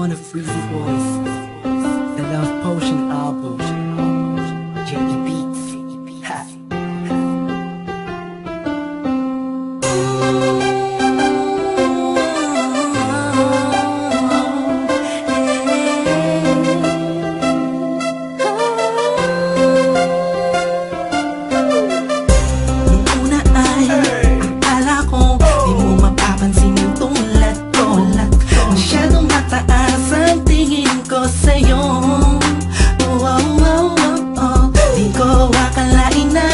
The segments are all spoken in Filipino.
on a freezy voice. The Love Potion album. JE Beats. Ha. Nung una ay akala ko di mo mapapansin yung tulad ko. Masyadong mataas ang tingin ko sa'yo. Di ko akalain na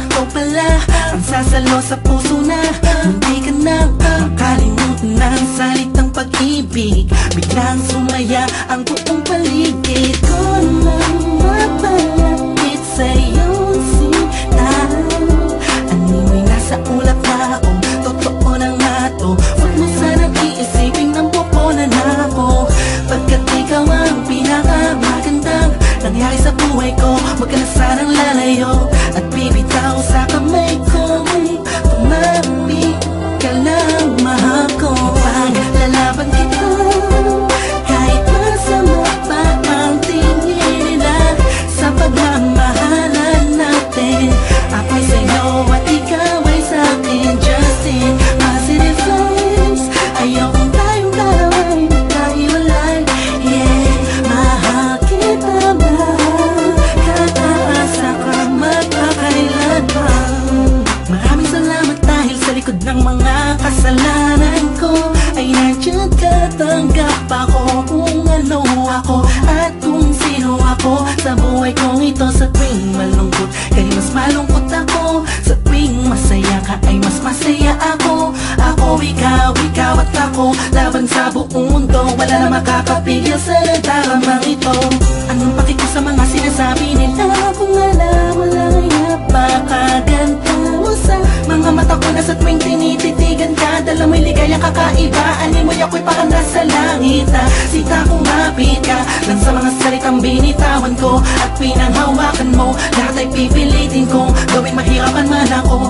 ikaw pala ang sasalo sa puso na munti ka nang makalimutan ng salitang pag-ibig. Biglang sumaya ang buong paligid ko nang mapalapit sa'yo sinta. Animoy nasa ulap na ako, totoo na nga to. Huwag mo sanang iisipin nang pupunan ako, pagkat ikaw ang pinakamagandang nangyari sa buhay ko. Huwag ka na sanang lalayo at bibitaw sa kamay ko. Tumami ka lang, mahal ko. Paglalaban kita kahit masama pa ang tingin nila sa pagmamahalan natin. Ako'y sa'yo at ikaw ay sa'kin. Just in positive vibes, ayokong tayong dalawa'y magkahiwalay. Yeah, mahal kita, mahal kataasa ka magpakailan pa. Maraming salamat dahil sa likod ng mga kasalanan ko ay nandiyan ka, tanggap ako kung ano ako at kung sino ako sa buhay kong ito. Sa tuwing malungkot kay mas malungkot ako, sa tuwing masaya ka ay mas masaya ako. Ako, ikaw at ako, laban sa buong mundo. Wala na makakapigil sa nagdaramang ito. Anong paki ko sa mga sinasabi nila? Kung alam mo lang ay napakaganda mo sa mga mata ko na sa tuwing tinititigan ka. Dala mo'y ligayang kakaiba, animoy ako'y parang nasa langit na sita kumapit ka lang sa mga salitang binitawan ko at pinanghawakan mo. Lahat ay pipilitin kong gawing mahirapan man ako.